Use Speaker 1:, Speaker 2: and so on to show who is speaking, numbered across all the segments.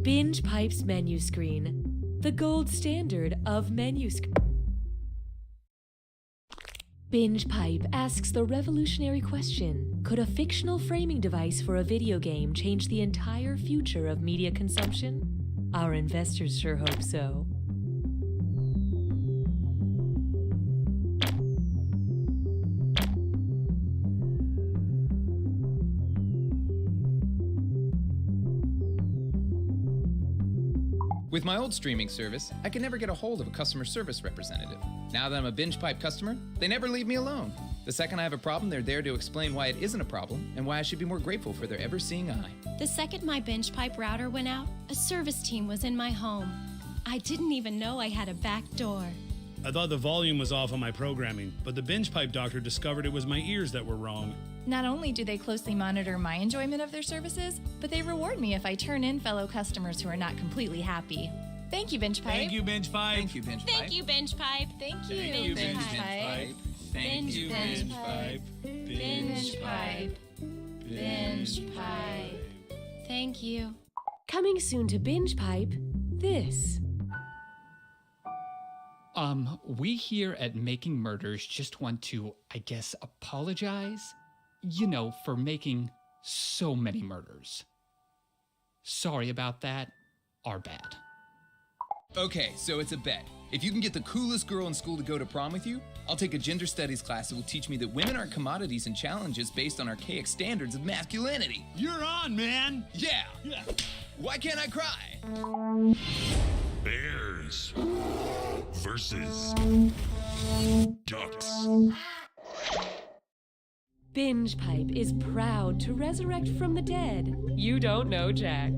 Speaker 1: Binge Pipe's menu screen, the gold standard of menu screen. Binge Pipe asks the revolutionary question, could a fictional framing device for a video game change the entire future of media consumption? Our investors sure hope so.
Speaker 2: With my old streaming service, I could never get a hold of a customer service representative. Now that I'm a Binge Pipe customer, they never leave me alone. The second I have a problem, they're there to explain why it isn't a problem and why I should be more grateful for their ever-seeing eye.
Speaker 3: The second my Binge Pipe router went out, a service team was in my home. I didn't even know I had a back door.
Speaker 4: I thought the volume was off on my programming, but the Binge Pipe doctor discovered it was my ears that were wrong.
Speaker 5: Not only do they closely monitor my enjoyment of their services, but they reward me if I turn in fellow customers who are not completely happy. Thank you, Binge Pipe.
Speaker 4: Thank you, Binge Pipe.
Speaker 2: Thank you, Binge Pipe.
Speaker 3: Thank you, Binge Pipe.
Speaker 5: Thank you,
Speaker 4: Thank you, Binge
Speaker 5: Pipe.
Speaker 2: Thank you,
Speaker 3: Binge
Speaker 2: Binge
Speaker 4: Pipe.
Speaker 5: Binge Pipe. Binge Pipe.
Speaker 3: Thank you.
Speaker 1: Coming soon to Binge Pipe, this.
Speaker 6: We here at Making Murders just want to, I guess, apologize, for making so many murders. Sorry about that. Our bad.
Speaker 2: Okay, so it's a bet. If you can get the coolest girl in school to go to prom with you, I'll take a gender studies class that will teach me that women are commodities and challenges based on archaic standards of masculinity.
Speaker 4: You're on, man.
Speaker 2: Yeah. Why can't I cry?
Speaker 7: Bears versus ducks.
Speaker 1: Binge Pipe is proud to resurrect from the dead. You don't know, Jack.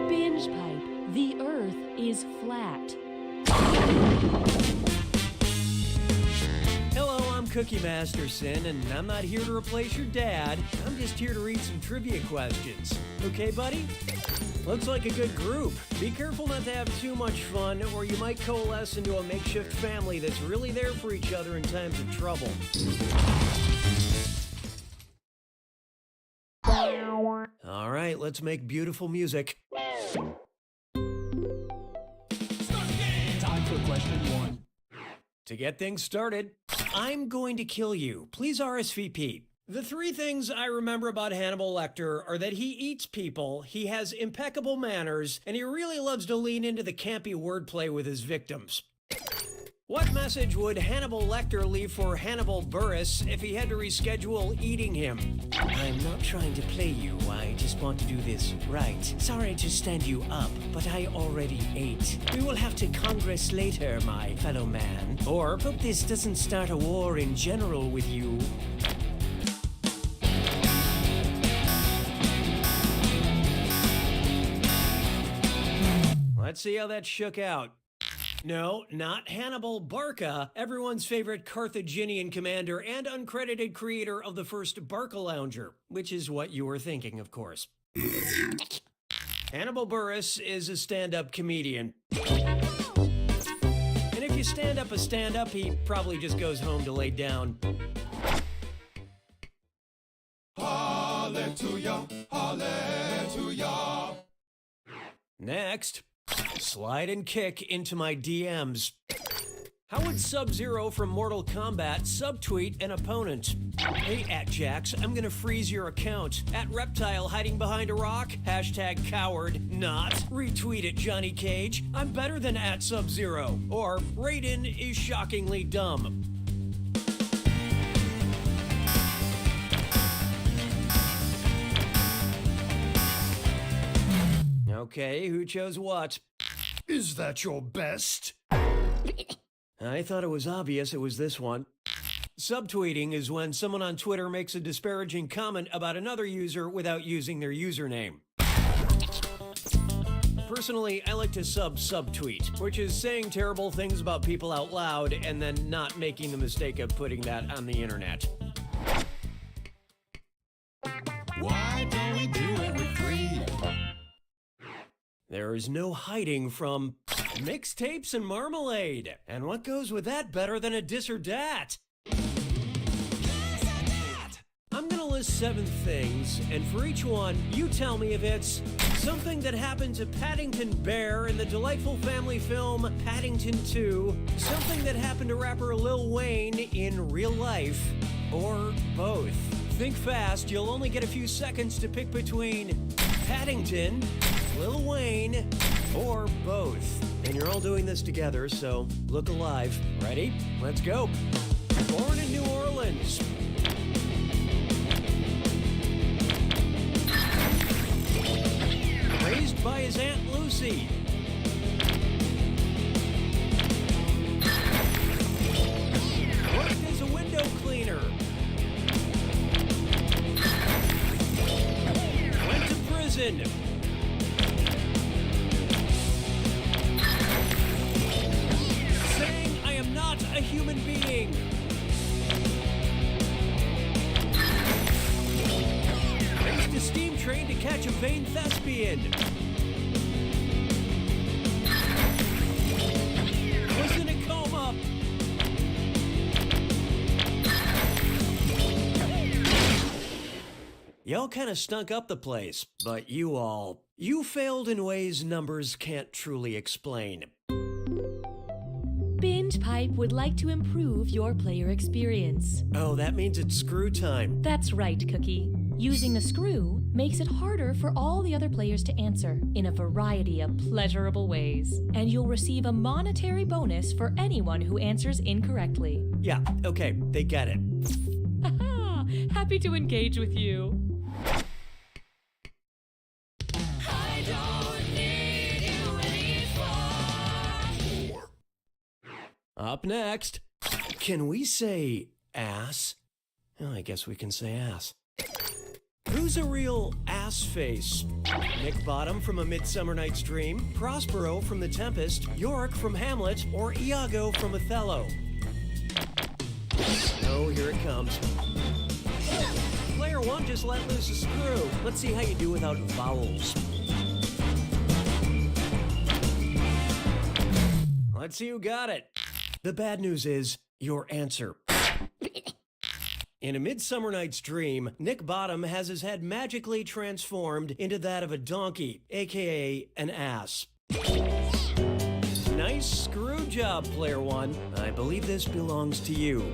Speaker 1: Binge Pipe, the earth is flat.
Speaker 8: Hello, I'm Cookie Masterson, and I'm not here to replace your dad. I'm just here to read some trivia questions. Okay, buddy? Looks like a good group. Be careful not to have too much fun, or you might coalesce into a makeshift family that's really there for each other in times of trouble. All right, let's make beautiful music.
Speaker 9: Time for question 1.
Speaker 8: To get things started, I'm going to kill you. Please RSVP. The 3 things I remember about Hannibal Lecter are that he eats people, he has impeccable manners, and he really loves to lean into the campy wordplay with his victims. What message would Hannibal Lecter leave for Hannibal Buress if he had to reschedule eating him? I'm not trying to play you, I just want to do this right. Sorry to stand you up, but I already ate. We will have to Congress later, my fellow man. Or hope this doesn't start a war in general with you. Let's see how that shook out. No, not Hannibal Barca, everyone's favorite Carthaginian commander and uncredited creator of the first Barca Lounger, which is what you were thinking, of course. Hannibal Buress is a stand-up comedian. And if you stand up a stand-up, he probably just goes home to lay down.
Speaker 9: Hallelujah, hallelujah.
Speaker 8: Next, slide and kick into my DMs. How would Sub-Zero from Mortal Kombat subtweet an opponent? Hey, @Jax, I'm gonna freeze your account. @Reptile hiding behind a rock. #coward not. Retweet it, Johnny Cage. I'm better than @Sub-Zero. Or Raiden is shockingly dumb. Okay, who chose what?
Speaker 9: Is that your best?
Speaker 8: I thought it was obvious it was this one. Subtweeting is when someone on Twitter makes a disparaging comment about another user without using their username. Personally, I like to subtweet, which is saying terrible things about people out loud and then not making the mistake of putting that on the internet.
Speaker 9: Why don't we do it with 3?
Speaker 8: There is no hiding from mixtapes and marmalade. And what goes with that better than a dis or dat? I'm gonna list 7 things, and for each one, you tell me if it's something that happened to Paddington Bear in the delightful family film Paddington 2, something that happened to rapper Lil Wayne in real life, or both. Think fast, you'll only get a few seconds to pick between Paddington, Lil Wayne, or both. And you're all doing this together, so look alive. Ready? Let's go. Born in New Orleans. Raised by his Aunt Lucy. Worked as a window cleaner. Went to prison. Saying I am not a human being. Raced a steam train to catch a vain thespian. Was in a coma. Y'all kind of stunk up the place, but you failed in ways numbers can't truly explain.
Speaker 1: Binge Pipe would like to improve your player experience.
Speaker 8: Oh, that means it's screw time.
Speaker 1: That's right, Cookie. Using the screw makes it harder for all the other players to answer in a variety of pleasurable ways. And you'll receive a monetary bonus for anyone who answers incorrectly.
Speaker 8: Yeah, okay, they get it.
Speaker 1: Haha, happy to engage with you.
Speaker 8: Up next, can we say ass? Oh, I guess we can say ass. Who's a real ass face? Nick Bottom from A Midsummer Night's Dream, Prospero from The Tempest, Yorick from Hamlet, or Iago from Othello? Oh, here it comes. Player 1 just let loose a screw. Let's see how you do without vowels. Let's see who got it. The bad news is your answer. In A Midsummer Night's Dream, Nick Bottom has his head magically transformed into that of a donkey, aka an ass. Nice screw job, Player 1. I believe this belongs to you.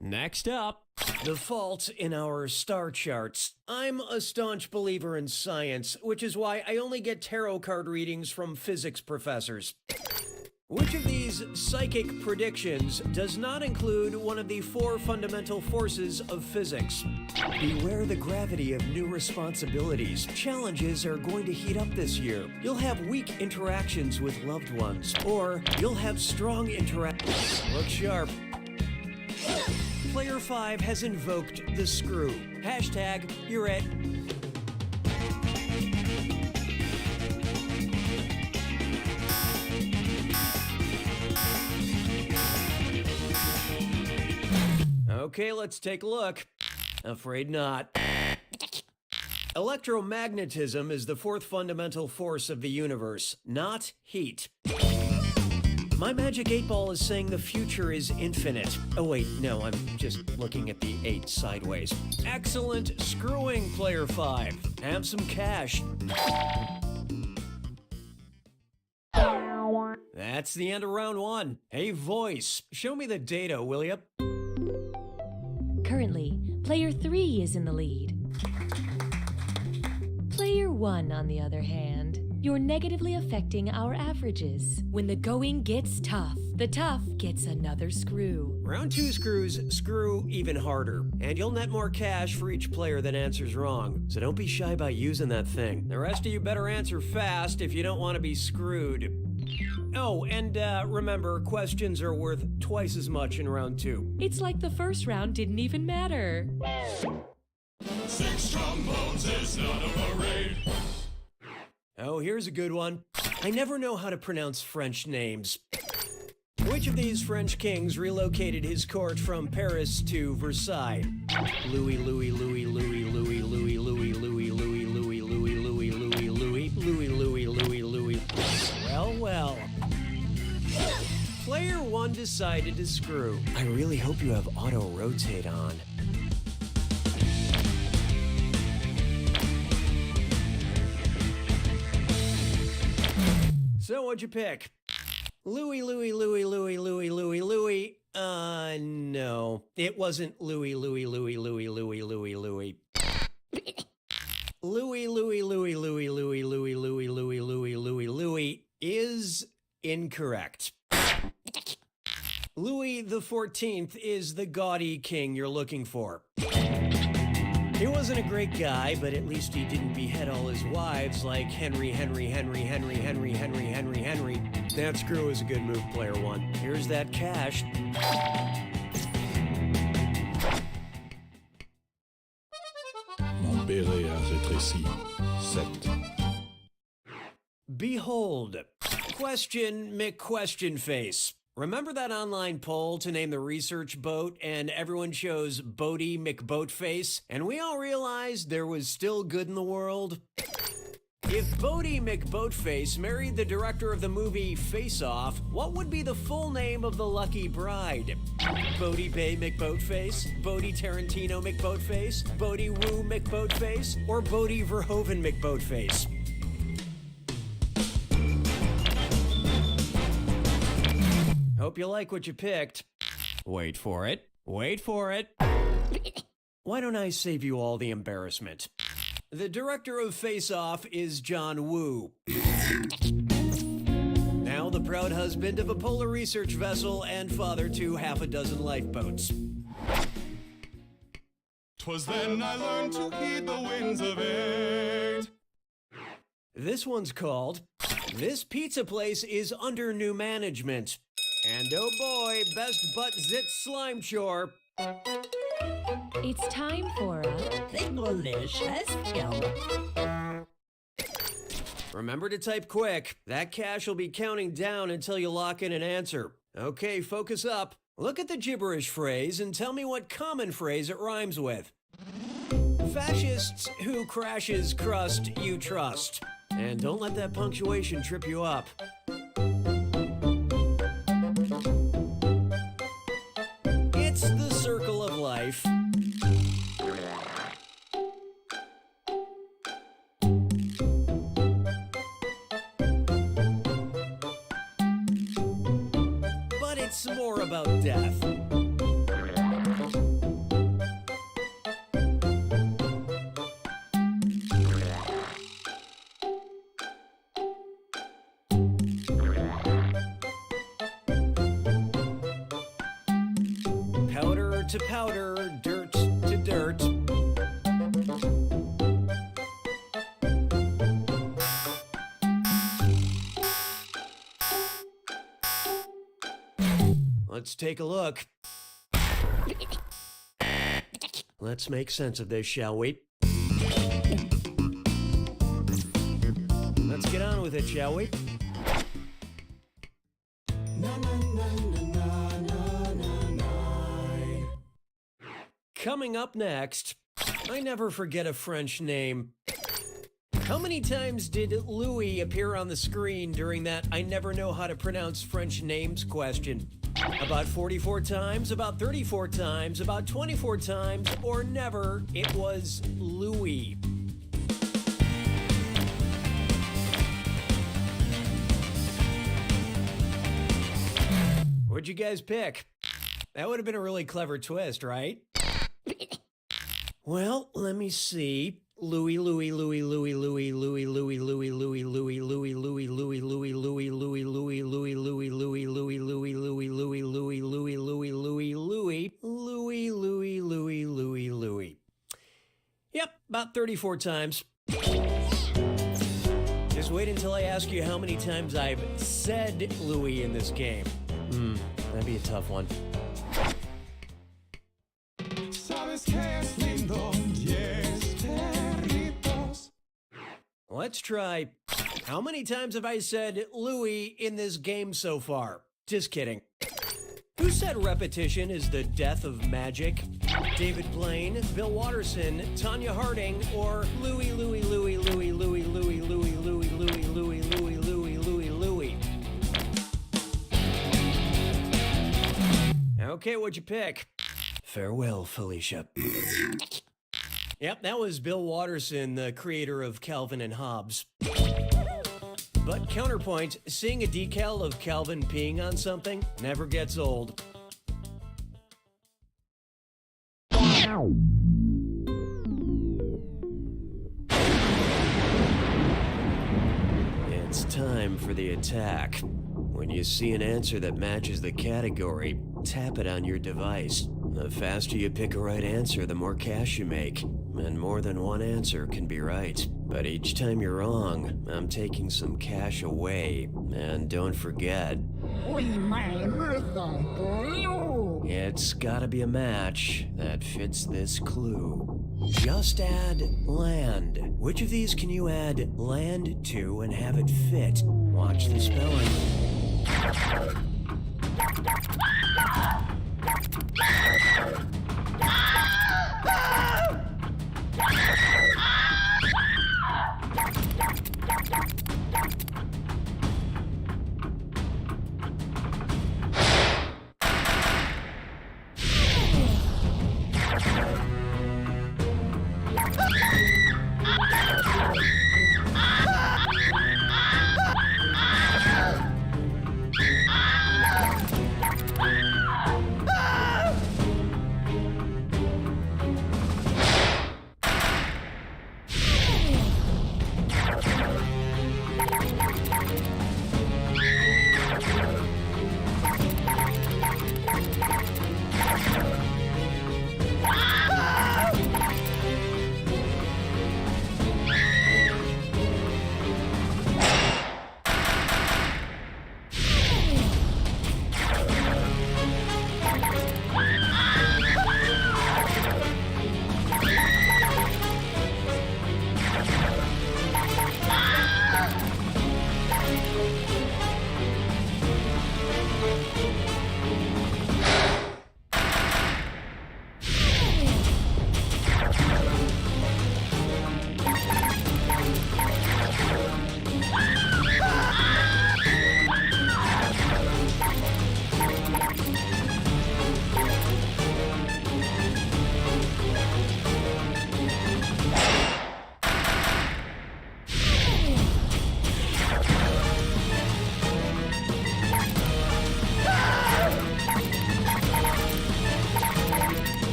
Speaker 8: Next up, the fault in our star charts. I'm a staunch believer in science, which is why I only get tarot card readings from physics professors. Which of these psychic predictions does not include one of the 4 fundamental forces of physics? Beware the gravity of new responsibilities. Challenges are going to heat up this year. You'll have weak interactions with loved ones, or you'll have strong interactions. Look sharp. Player 5 has invoked the screw. Hashtag, you're it. Okay, let's take a look. Afraid not. Electromagnetism is the 4th fundamental force of the universe, not heat. My magic 8-ball is saying the future is infinite. Oh wait, no, I'm just looking at the 8 sideways. Excellent screwing, Player 5. Have some cash. That's the end of round 1. Hey, voice, show me the data, will ya?
Speaker 1: Currently, Player 3 is in the lead. Player 1, on the other hand, you're negatively affecting our averages. When the going gets tough, the tough gets another screw.
Speaker 8: Round 2 screws screw even harder, and you'll net more cash for each player that answers wrong. So don't be shy about using that thing. The rest of you better answer fast if you don't want to be screwed. Oh, and remember, questions are worth twice as much in round 2.
Speaker 1: It's like the first round didn't even matter.
Speaker 9: 6 trombones is not a parade.
Speaker 8: Oh, here's a good one. I never know how to pronounce French names. Which of these French kings relocated his court from Paris to Versailles? Louis, Louis, Louis, Louis, Louis, Louis, Louis, Louis, Louis, Louis, Louis, Louis, Louis, Louis, Louis, Louis, Louis, Louis, decided to screw. I really hope you have auto rotate on. So what'd you pick? Louie. No. It wasn't Louie. Louie is incorrect. Louis the 14th is the gaudy king you're looking for. He wasn't a great guy, but at least he didn't behead all his wives like Henry. That screw is a good move, player one. Here's that cash.
Speaker 9: Mon béret a rétréci. 7.
Speaker 8: Behold, question McQuestion face. Remember that online poll to name the research boat and everyone chose Bodie McBoatface? And we all realized there was still good in the world? If Bodie McBoatface married the director of the movie Face Off, what would be the full name of the lucky bride? Bodie Bay McBoatface? Bodie Tarantino McBoatface? Bodie Woo McBoatface? Or Bodie Verhoeven McBoatface? Hope you like what you picked. Wait for it. Why don't I save you all the embarrassment? The director of Face Off is John Woo. Now the proud husband of a polar research vessel and father to half a dozen lifeboats.
Speaker 9: 'Twas then I learned to heed the winds of 8.
Speaker 8: This one's called This Pizza Place is Under New Management. And oh boy, best butt zit slime chore.
Speaker 1: It's time for a
Speaker 10: delicious film.
Speaker 8: Remember to type quick. That cash will be counting down until you lock in an answer. Okay, focus up. Look at the gibberish phrase and tell me what common phrase it rhymes with. Fascists who crashes crust you trust. And don't let that punctuation trip you up. It's the circle of life. But it's more about death. Powder to powder, dirt to dirt. Let's take a look. Let's make sense of this, shall we? Let's get on with it, shall we? Coming up next, I never forget a French name. How many times did Louis appear on the screen during that I never know how to pronounce French names question? About 44 times, about 34 times, about 24 times, or never, it was Louis. What'd you guys pick? That would have been a really clever twist, right? Well, let me see. Louis. Yep, about 34 times. Just wait until I ask you how many times I've said Louis in this game. That'd be a tough one. Let's try. How many times have I said Louis in this game so far? Just kidding. Who said repetition is the death of magic? David Blaine, Bill Watterson, Tanya Harding, or Louis. Okay, what'd you pick? Farewell, Felicia. Yep, that was Bill Watterson, the creator of Calvin and Hobbes. But counterpoint, seeing a decal of Calvin peeing on something never gets old. It's time for the attack. When you see an answer that matches the category, tap it on your device. The faster you pick a right answer, the more cash you make. And more than one answer can be right. But each time you're wrong, I'm taking some cash away. And don't forget, it's gotta be a match that fits this clue. Just add land. Which of these can you add land to and have it fit? Watch the spelling.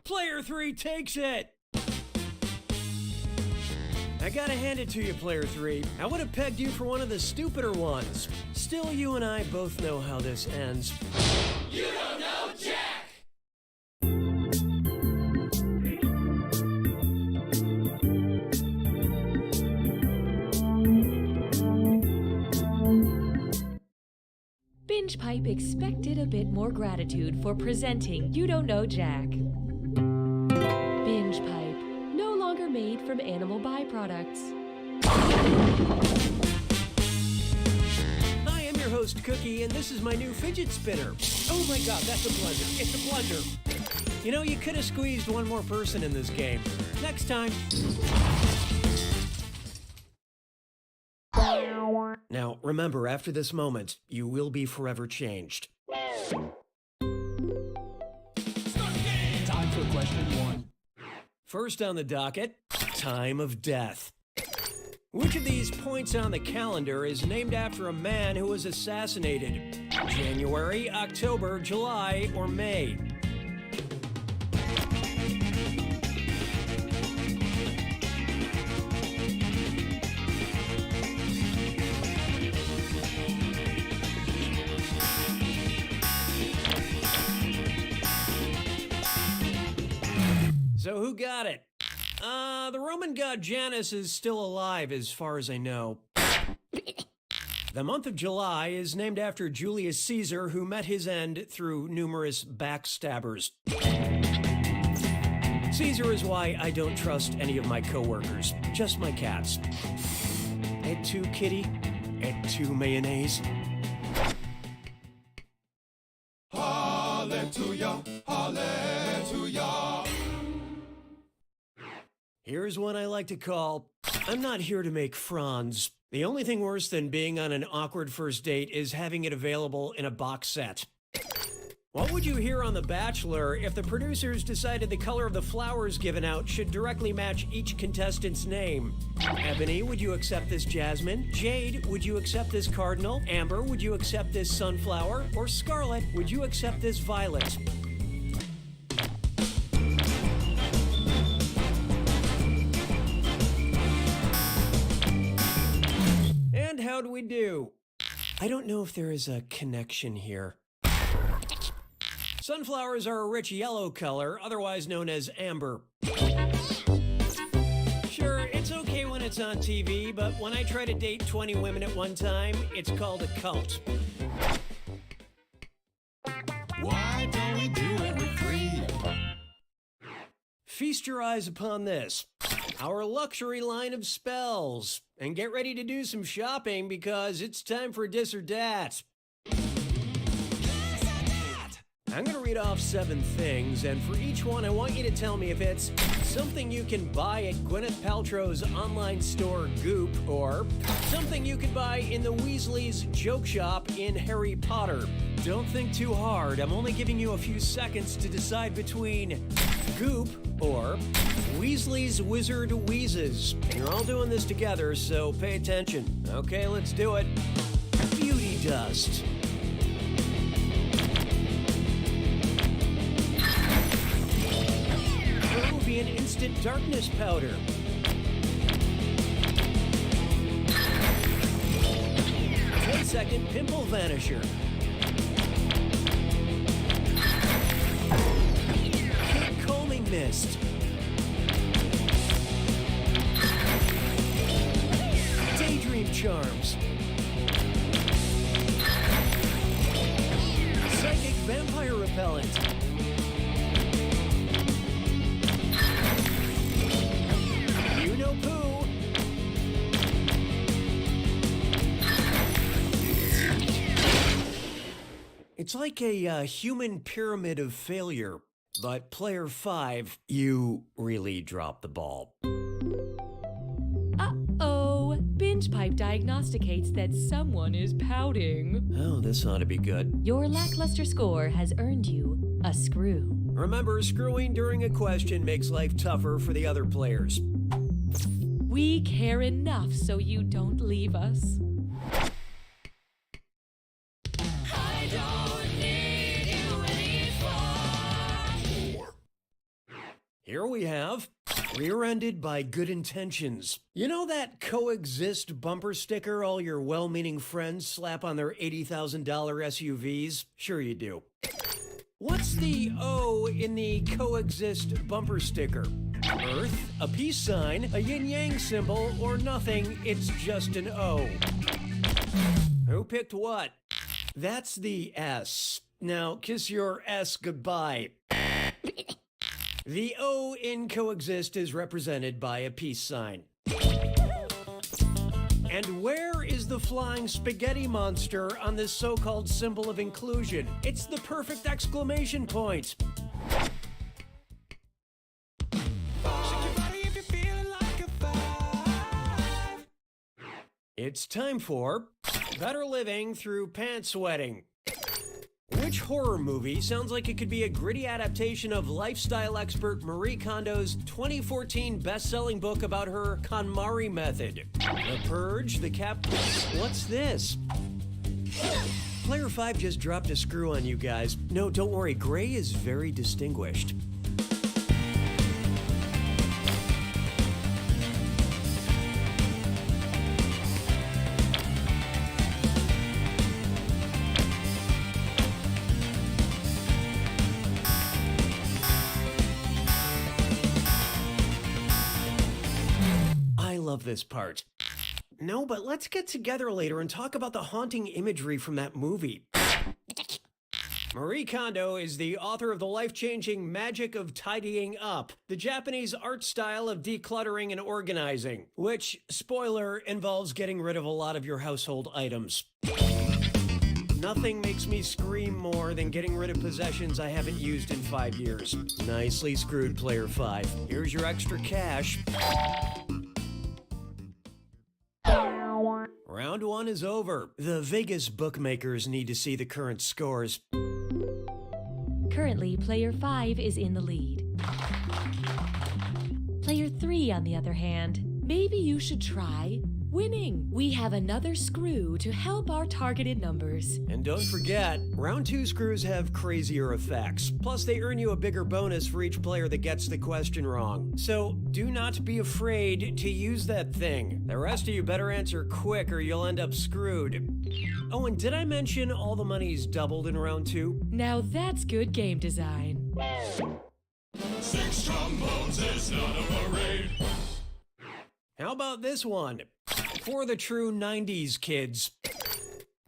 Speaker 8: Player 3 takes it! I gotta hand it to you, Player 3. I would have pegged you for one of the stupider ones. Still, you and I both know how this ends.
Speaker 9: You don't know Jack!
Speaker 1: Binge Pipe expected a bit more gratitude for presenting You Don't Know Jack. Binge Pipe, no longer made from animal byproducts.
Speaker 8: Hi, I'm your host, Cookie, and this is my new fidget spinner. Oh my god, that's a blunder. It's a blunder. You know, you could have squeezed one more person in this game. Next time. Now, remember, after this moment, you will be forever changed.
Speaker 11: Time for question 1.
Speaker 8: First on the docket, time of death. Which of these points on the calendar is named after a man who was assassinated? January, October, July, or May? So who got it? The Roman god Janus is still alive as far as I know. The month of July is named after Julius Caesar, who met his end through numerous backstabbers. Caesar is why I don't trust any of my coworkers, just my cats. Head 2, kitty. and 2 mayonnaise.
Speaker 9: Hallelujah, hallelujah.
Speaker 8: Here's one I like to call, I'm not here to make fronds. The only thing worse than being on an awkward first date is having it available in a box set. What would you hear on The Bachelor if the producers decided the color of the flowers given out should directly match each contestant's name? Ebony, would you accept this jasmine? Jade, would you accept this cardinal? Amber, would you accept this sunflower? Or Scarlet, would you accept this violet? And how do we do? I don't know if there is a connection here. Sunflowers are a rich yellow color, otherwise known as amber. Sure, it's okay when it's on TV, but when I try to date 20 women at one time, it's called a cult.
Speaker 9: Why don't we do it with 3?
Speaker 8: Feast your eyes upon this, our luxury line of spells, and get ready to do some shopping because it's time for Dis or Dat. I'm going to read off 7 things, and for each one, I want you to tell me if it's something you can buy at Gwyneth Paltrow's online store Goop, or something you could buy in the Weasley's joke shop in Harry Potter. Don't think too hard. I'm only giving you a few seconds to decide between Goop or Weasley's Wizard Wheezes. You're all doing this together, so pay attention. Okay, let's do it. Beauty dust. Peruvian instant darkness powder. Ten-second pimple vanisher. Kid combing mist. Daydream charms. Psychic vampire repellent. You know poo. It's like a human pyramid of failure, but player 5, you really dropped the ball.
Speaker 1: Uh-oh. Binge Pipe diagnosticates that someone is pouting.
Speaker 8: Oh, this ought to be good.
Speaker 1: Your lackluster score has earned you a screw.
Speaker 8: Remember, screwing during a question makes life tougher for the other players.
Speaker 1: We care enough so you don't leave us.
Speaker 8: Here we have rear-ended by good intentions. You know that coexist bumper sticker all your well-meaning friends slap on their $80,000 SUVs? Sure you do. What's the O in the coexist bumper sticker? Earth, a peace sign, a yin-yang symbol, or nothing, it's just an O. Who picked what? That's the S. Now kiss your S goodbye. The O in coexist is represented by a peace sign. And where is the flying spaghetti monster on this so-called symbol of inclusion? It's the perfect exclamation point. It's time for Better Living Through Pants Sweating. Which horror movie sounds like it could be a gritty adaptation of lifestyle expert Marie Kondo's 2014 best-selling book about her KonMari method? The Purge, The Cap... What's this? Player 5 just dropped a screw on you guys. No, don't worry, Gray is very distinguished. Love this part. No, but let's get together later and talk about the haunting imagery from that movie. Marie Kondo is the author of The Life-Changing Magic of Tidying Up, the Japanese art style of decluttering and organizing, which, spoiler, involves getting rid of a lot of your household items. Nothing makes me scream more than getting rid of possessions I haven't used in 5 years. Nicely screwed, Player 5. Here's your extra cash. Round 1 is over. The Vegas bookmakers need to see the current scores.
Speaker 1: Currently, Player 5 is in the lead. Player 3, on the other hand, maybe you should try winning. We have another screw to help our targeted numbers.
Speaker 8: And don't forget, round 2 screws have crazier effects. Plus, they earn you a bigger bonus for each player that gets the question wrong. So do not be afraid to use that thing. The rest of you better answer quick or you'll end up screwed. Oh, and did I mention all the money's doubled in round 2?
Speaker 1: Now that's good game design.
Speaker 9: 6 trombones is not a parade.
Speaker 8: How about this one? For the true 90s kids.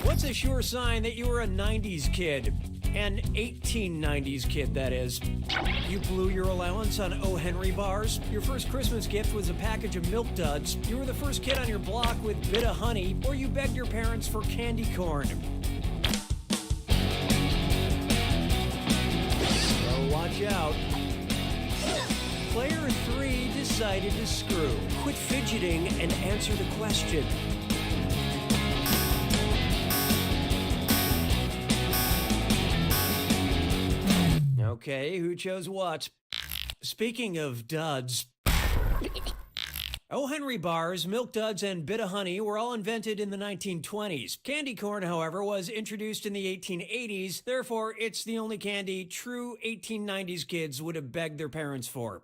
Speaker 8: What's a sure sign that you were a 90s kid? An 1890s kid, that is. You blew your allowance on O. Henry bars? Your first Christmas gift was a package of Milk Duds? You were the first kid on your block with Bit of Honey? Or you begged your parents for candy corn? So watch out. Player 3 decided to screw. Quit fidgeting and answer the question. Okay, who chose what? Speaking of duds, O. Henry bars, Milk Duds, and Bit of Honey were all invented in the 1920s. Candy corn, however, was introduced in the 1880s. Therefore, it's the only candy true 1890s kids would have begged their parents for.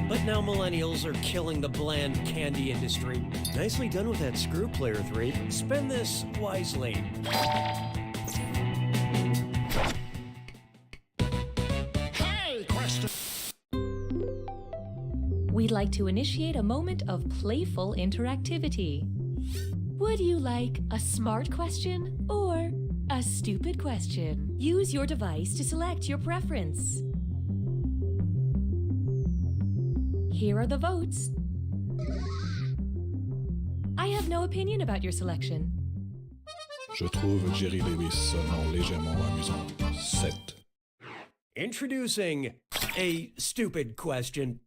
Speaker 8: But now millennials are killing the bland candy industry. Nicely done with that screw, Player 3. Spend this wisely.
Speaker 9: Hey, question.
Speaker 1: We'd like to initiate a moment of playful interactivity. Would you like a smart question or a stupid question? Use your device to select your preference. Here are the votes. I have no opinion about your selection.
Speaker 11: Je trouve Jerry Lewis sonnant légèrement amusant. 7.
Speaker 8: Introducing a stupid question.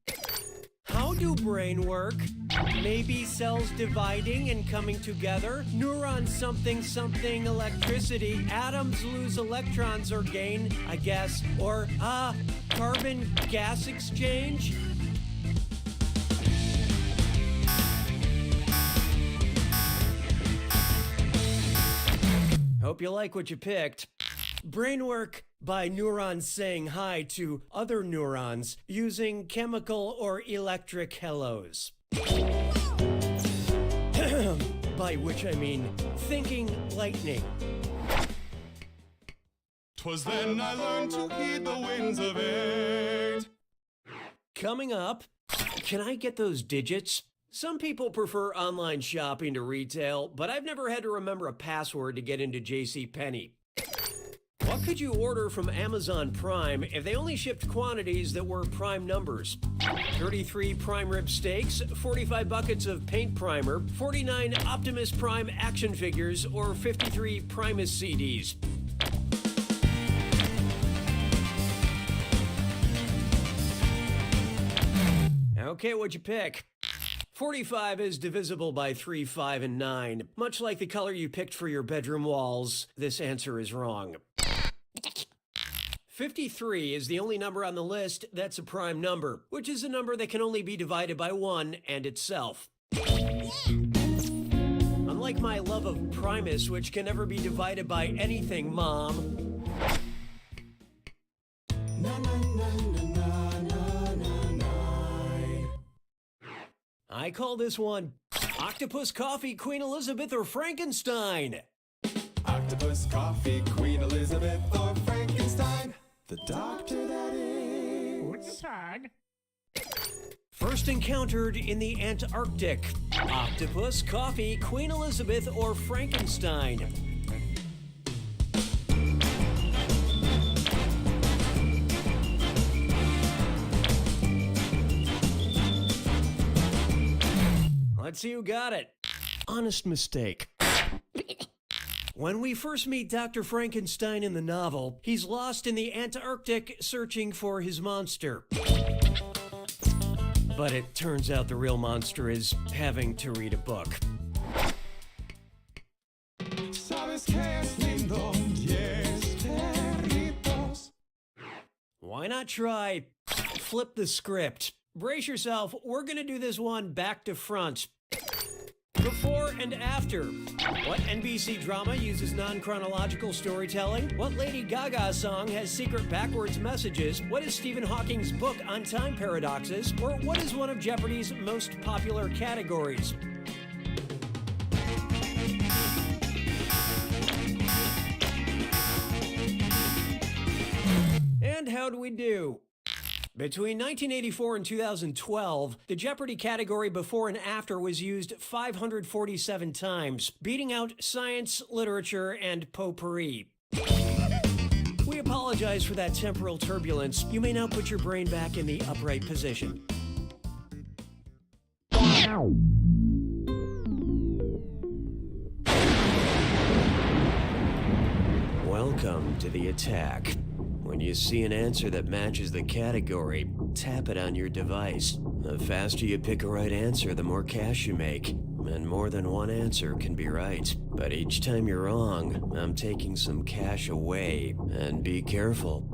Speaker 8: How do brain work? Maybe cells dividing and coming together? Neurons something something electricity. Atoms lose electrons or gain, I guess. Or, carbon gas exchange? Hope you like what you picked. Brainwork by neurons saying hi to other neurons using chemical or electric hellos. By which I mean thinking lightning.
Speaker 9: 'Twas then I learned to heed the winds of 8.
Speaker 8: Coming up, can I get those digits? Some people prefer online shopping to retail, but I've never had to remember a password to get into JCPenney. What could you order from Amazon Prime if they only shipped quantities that were prime numbers? 33 prime rib steaks, 45 buckets of paint primer, 49 Optimus Prime action figures, or 53 Primus CDs? Okay, what'd you pick? 45 is divisible by 3, 5, and 9. Much like the color you picked for your bedroom walls, this answer is wrong. 53 is the only number on the list that's a prime number, which is a number that can only be divided by 1 and itself. Unlike my love of Primus, which can never be divided by anything, Mom. I call this one Octopus Coffee, Queen Elizabeth, or Frankenstein.
Speaker 9: Octopus, coffee, Queen Elizabeth, or Frankenstein. The doctor, that is.
Speaker 8: First encountered in the Antarctic. Octopus, coffee, Queen Elizabeth, or Frankenstein. Let's see who got it. Honest mistake. When we first meet Dr. Frankenstein in the novel, he's lost in the Antarctic searching for his monster. But it turns out the real monster is having to read a book. Why not try flip the script? Brace yourself, we're gonna do this one back to front. Before and after. What NBC drama uses non-chronological storytelling? What Lady Gaga song has secret backwards messages? What is Stephen Hawking's book on time paradoxes? Or what is one of Jeopardy's most popular categories? And how do we do? Between 1984 and 2012, the Jeopardy category before and after was used 547 times, beating out science, literature, and potpourri. We apologize for that temporal turbulence. You may now put your brain back in the upright position. Welcome to the attack. When you see an answer that matches the category, tap it on your device. The faster you pick a right answer, the more cash you make. And more than one answer can be right. But each time you're wrong, I'm taking some cash away. And be careful.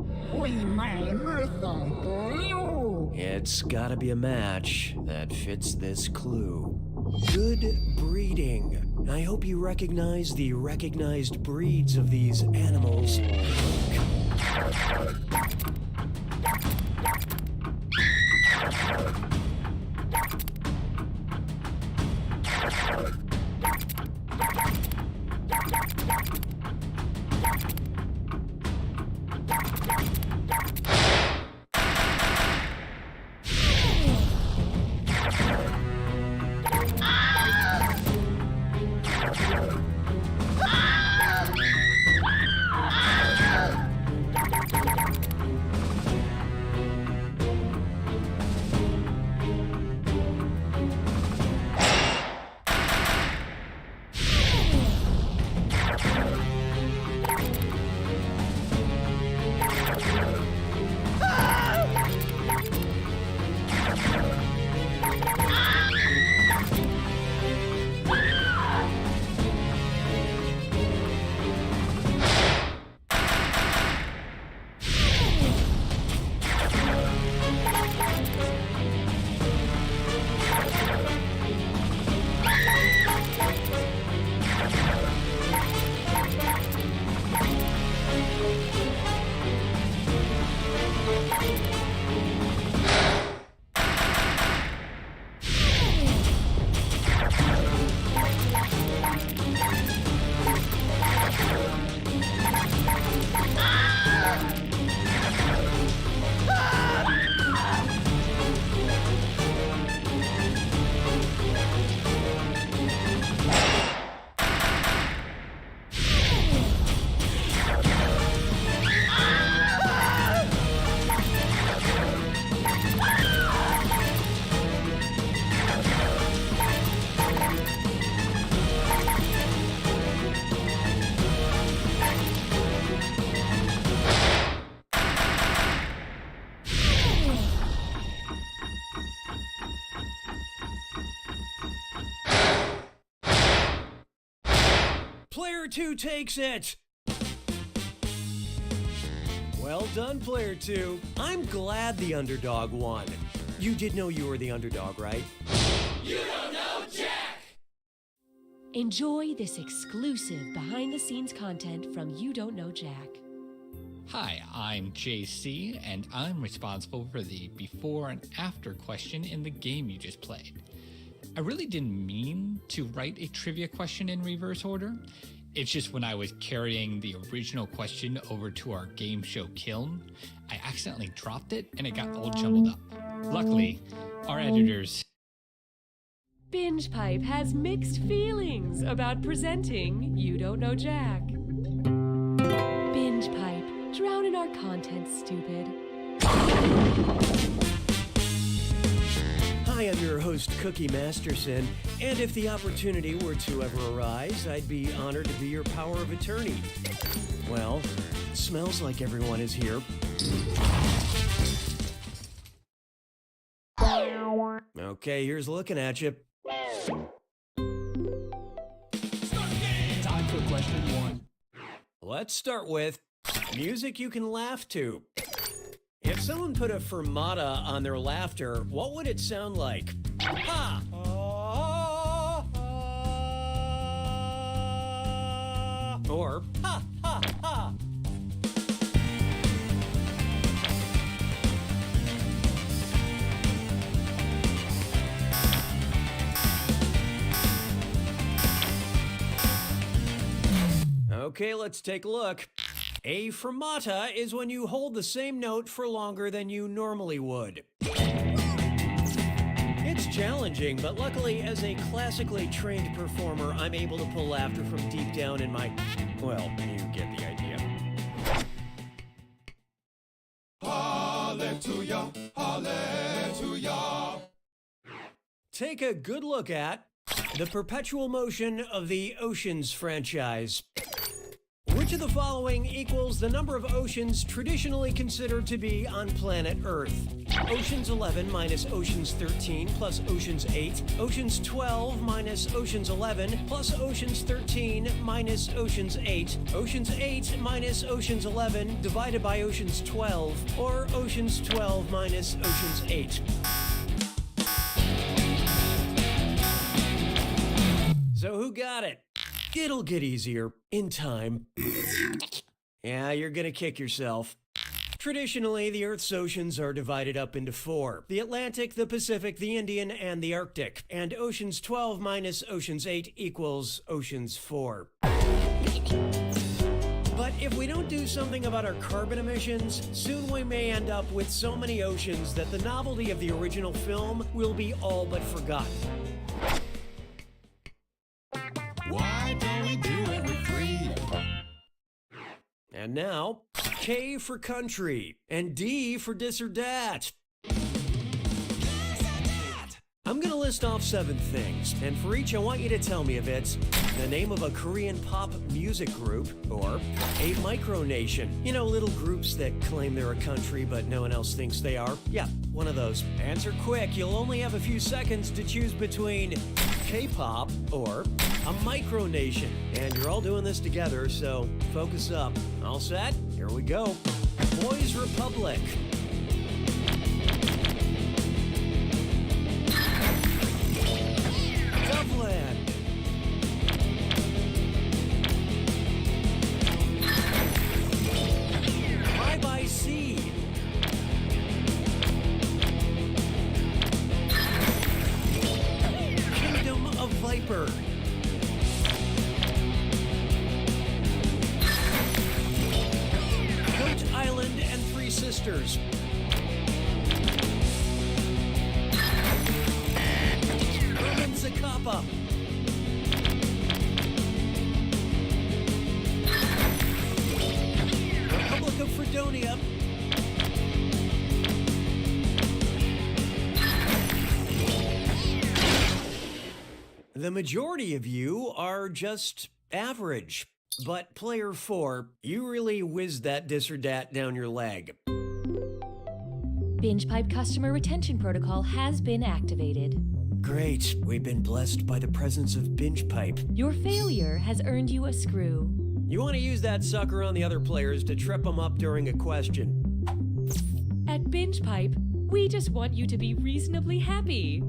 Speaker 8: It's gotta be a match that fits this clue. Good breeding. I hope you recognize the recognized breeds of these animals. Player 2 takes it! Well done, Player 2. I'm glad the underdog won. You did know you were the underdog, right?
Speaker 9: You don't know Jack!
Speaker 1: Enjoy this exclusive behind-the-scenes content from You Don't Know Jack.
Speaker 6: Hi, I'm JC, and I'm responsible for the before and after question in the game you just played. I really didn't mean to write a trivia question in reverse order. It's just when I was carrying the original question over to our game show kiln, I accidentally dropped it and it got all jumbled up. Luckily, our editors...
Speaker 1: Binge Pipe has mixed feelings about presenting You Don't Know Jack. Binge Pipe, drown in our content, stupid.
Speaker 8: Hi, Hi, I'm your host, Cookie Masterson, and if the opportunity were to ever arise, I'd be honored to be your power of attorney. Well, it smells like everyone is here. Okay, here's looking at you.
Speaker 6: Time for question one.
Speaker 8: Let's start with music you can laugh to. If someone put a fermata on their laughter, what would it sound like? Ha! Or ha ha ha! Okay, let's take a look. A fermata is when you hold the same note for longer than you normally would. It's challenging, but luckily, as a classically trained performer, I'm able to pull laughter from deep down in my... Well, you get the idea.
Speaker 9: Hallelujah, hallelujah.
Speaker 8: Take a good look at the perpetual motion of the Oceans franchise. Which of the following equals the number of oceans traditionally considered to be on planet Earth? Oceans 11 minus Oceans 13 plus Oceans 8, Oceans 12 minus Oceans 11 plus Oceans 13 minus Oceans 8, Oceans 8 minus Oceans 11 divided by Oceans 12, or Oceans 12 minus Oceans 8. So who got it? It'll get easier in time. Yeah, you're gonna kick yourself. Traditionally, the Earth's oceans are divided up into four: the Atlantic, the Pacific, the Indian, and the Arctic. And Oceans 12 minus Oceans 8 equals Oceans 4. But if we don't do something about our carbon emissions, soon we may end up with so many oceans that the novelty of the original film will be all but forgotten.
Speaker 9: Why don't we do it with free?
Speaker 8: And now, K for country, and D for this or that. I'm gonna list off 7 things, and for each I want you to tell me if it's the name of a Korean pop music group or a micronation. You know, little groups that claim they're a country but no one else thinks they are. Yeah, one of those. Answer quick, you'll only have a few seconds to choose between K-pop or a micronation. And you're all doing this together, so focus up. All set? Here we go. Boys Republic. Dublin. Bye Bye Sea. Kingdom of Viper. Goat Island and Three Sisters. Zacapa. Republic of Fredonia. The majority of you are just average. But player 4, you really whizzed that dis or dat down your leg.
Speaker 1: BingePipe customer retention protocol has been activated.
Speaker 8: Great. We've been blessed by the presence of BingePipe.
Speaker 1: Your failure has earned you a screw.
Speaker 8: You want to use that sucker on the other players to trip them up during a question.
Speaker 1: At BingePipe, we just want you to be reasonably happy.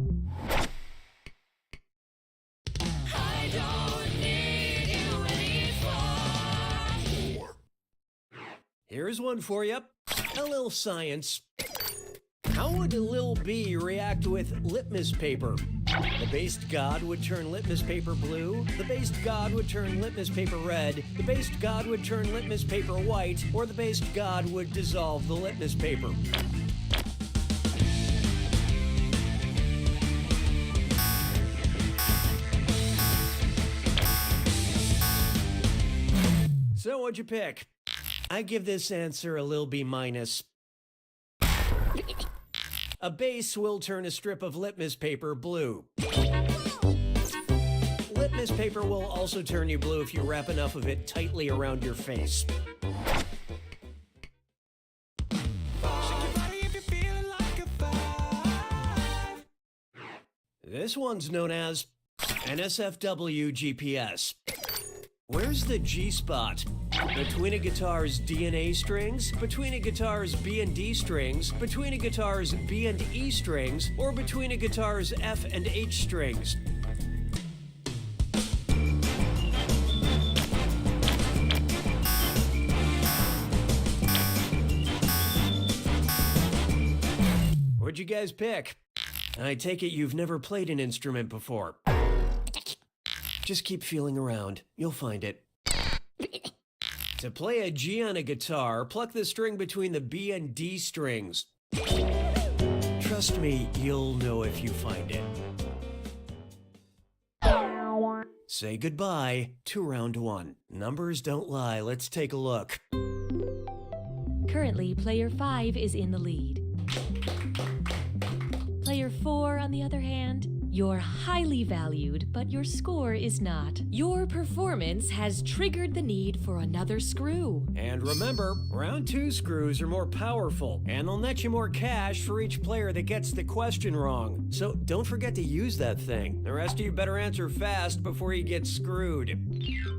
Speaker 3: I don't need you anymore.
Speaker 8: Here's one for you. A little science. How would Lil B react with litmus paper? The based god would turn litmus paper blue, the based god would turn litmus paper red, the based god would turn litmus paper white, or the based god would dissolve the litmus paper. So what'd you pick? I give this answer a Lil B minus. A bass will turn a strip of litmus paper blue. Litmus paper will also turn you blue if you wrap enough of it tightly around your face. This one's known as NSFW GPS. Where's the G spot? Between a guitar's D and A strings, between a guitar's B and D strings, between a guitar's B and E strings, or between a guitar's F and H strings? What'd you guys pick? I take it you've never played an instrument before. Just keep feeling around. You'll find it. To play a G on a guitar, pluck the string between the B and D strings. Trust me, you'll know if you find it. Say goodbye to round one. Numbers don't lie. Let's take a look.
Speaker 1: Currently, player 5 is in the lead. Player 4, on the other hand, you're highly valued, but your score is not. Your performance has triggered the need for another screw.
Speaker 8: And remember, round 2 screws are more powerful, and they'll net you more cash for each player that gets the question wrong. So don't forget to use that thing. The rest of you better answer fast before you get screwed.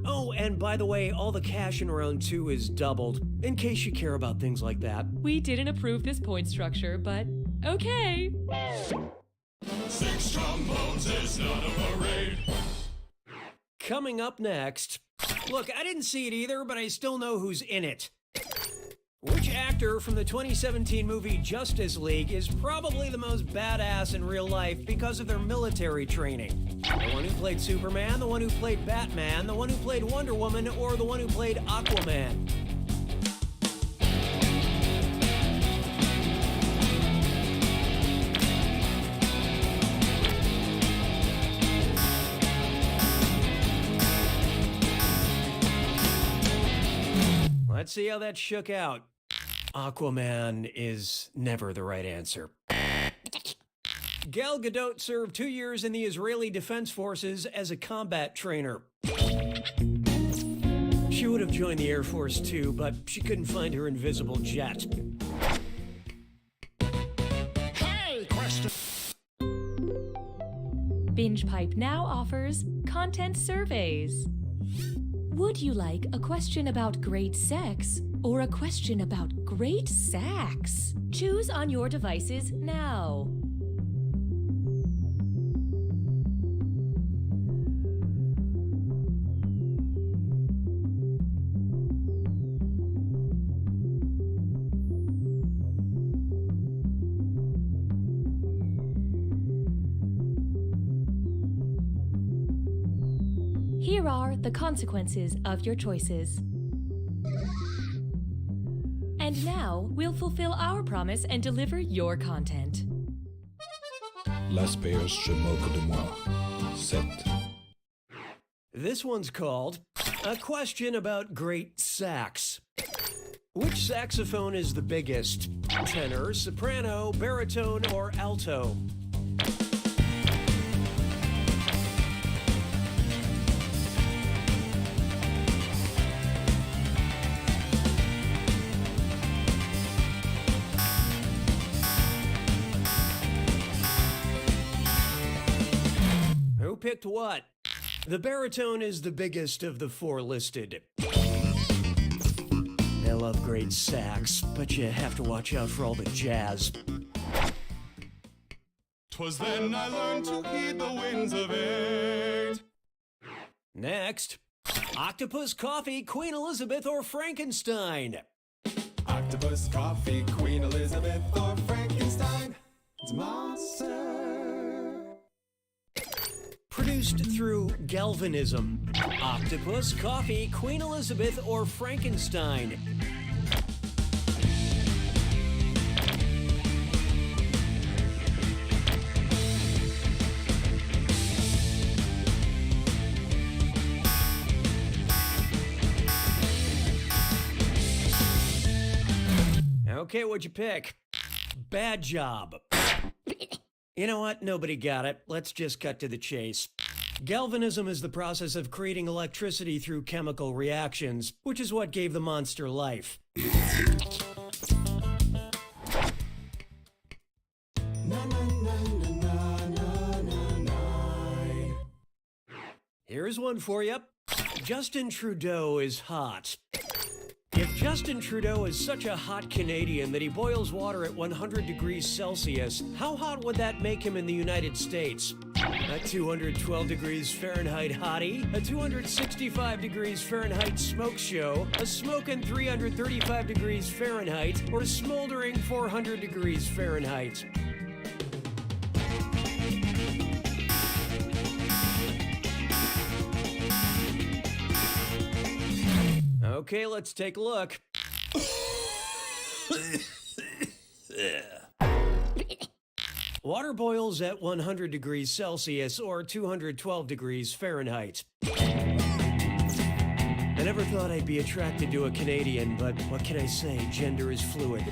Speaker 8: Oh, and by the way, all the cash in round 2 is doubled, in case you care about things like that.
Speaker 1: We didn't approve this point structure, but okay.
Speaker 9: 6 trombones is not a parade.
Speaker 8: Coming up next. Look, I didn't see it either, but I still know who's in it. Which actor from the 2017 movie Justice League is probably the most badass in real life because of their military training? The one who played Superman, the one who played Batman, the one who played Wonder Woman, or the one who played Aquaman? Let's see how that shook out. Aquaman is never the right answer. Gal Gadot served 2 years in the Israeli Defense Forces as a combat trainer. She would have joined the Air Force too, but she couldn't find her invisible jet.
Speaker 9: Hey, question.
Speaker 1: Binge Pipe now offers content surveys. Would you like a question about great sex or a question about great sax? Choose on your devices now. Here are the consequences of your choices. And now, we'll fulfill our promise and deliver your content.
Speaker 11: L'asperge se moque de moi. 7.
Speaker 8: This one's called A Question About Great Sax. Which saxophone is the biggest? Tenor, soprano, baritone, or alto? Who picked what? The baritone is the biggest of the 4 listed. I love great sax, but you have to watch out for all the jazz.
Speaker 9: 'Twas then I learned to heed the winds of 8.
Speaker 8: Next, octopus, coffee, Queen Elizabeth, or Frankenstein?
Speaker 9: Octopus, coffee, Queen Elizabeth, or Frankenstein. It's monster.
Speaker 8: Produced through galvanism. Octopus, coffee, Queen Elizabeth, or Frankenstein? Okay, what'd you pick? Bad job. You know what? Nobody got it. Let's just cut to the chase. Galvanism is the process of creating electricity through chemical reactions, which is what gave the monster life. Here's one for you. Justin Trudeau is hot. If Justin Trudeau is such a hot Canadian that he boils water at 100 degrees Celsius, how hot would that make him in the United States? A 212 degrees Fahrenheit hottie, a 265 degrees Fahrenheit smoke show, a smoking 335 degrees Fahrenheit, or a smoldering 400 degrees Fahrenheit? Okay, let's take a look. Water boils at 100 degrees Celsius or 212 degrees Fahrenheit. I never thought I'd be attracted to a Canadian, but what can I say? Gender is fluid.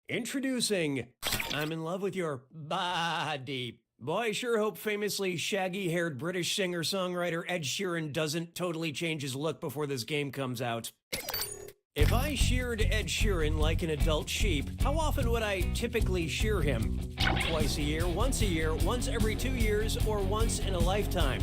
Speaker 8: Introducing I'm in love with your body. Boy, I sure hope famously shaggy-haired British singer-songwriter Ed Sheeran doesn't totally change his look before this game comes out. If I sheared Ed Sheeran like an adult sheep, how often would I typically shear him? Twice a year, once every 2 years, or once in a lifetime?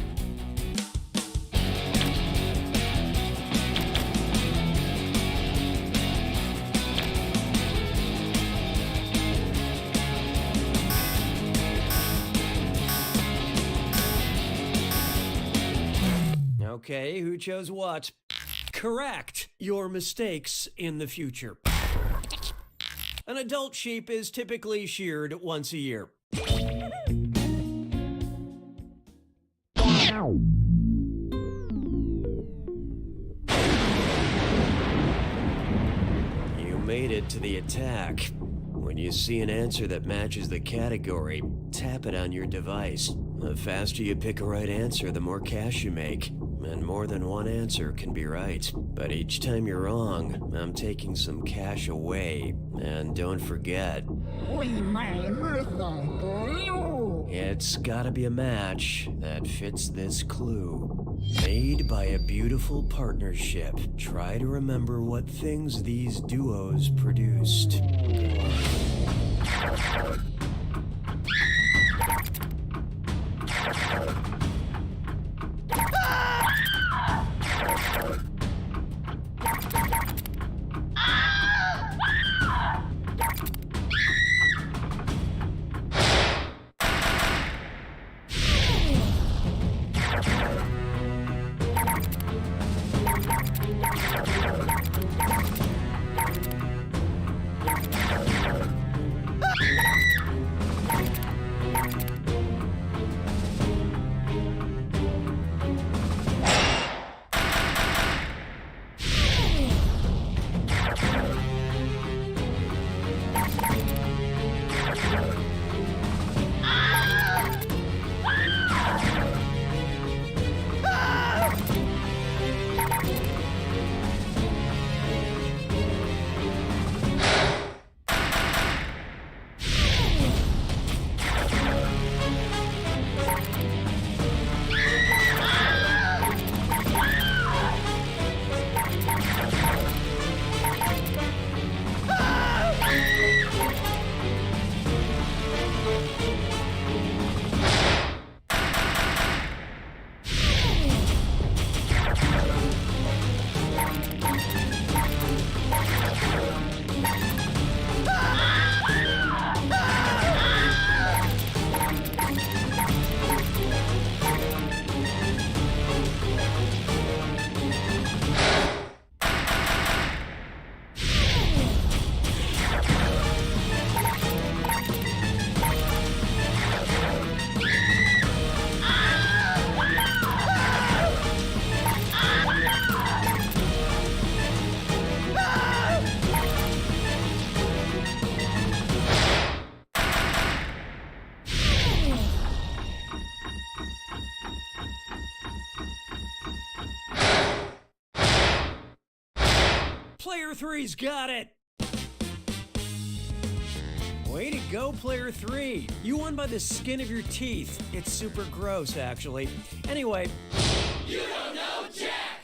Speaker 8: Okay, who chose what? Correct your mistakes in the future. An adult sheep is typically sheared once a year. You made it to the attack. When you see an answer that matches the category, tap it on your device. The faster you pick a right answer, the more cash you make. And more than one answer can be right. But each time you're wrong, I'm taking some cash away. And don't forget, it's gotta be a match that fits this clue. Made by a beautiful partnership. Try to remember what things these duos produced. Player 3's got it! Way to go, Player 3. You won by the skin of your teeth. It's super gross, actually. Anyway...
Speaker 9: You don't know Jack!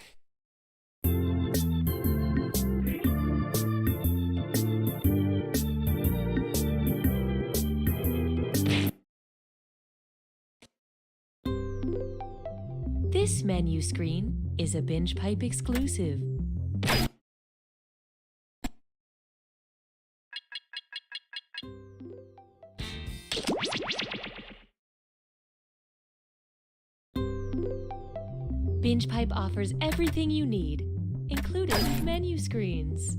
Speaker 1: This menu screen is a Binge Pipe exclusive. Binge Pipe offers everything you need, including menu screens.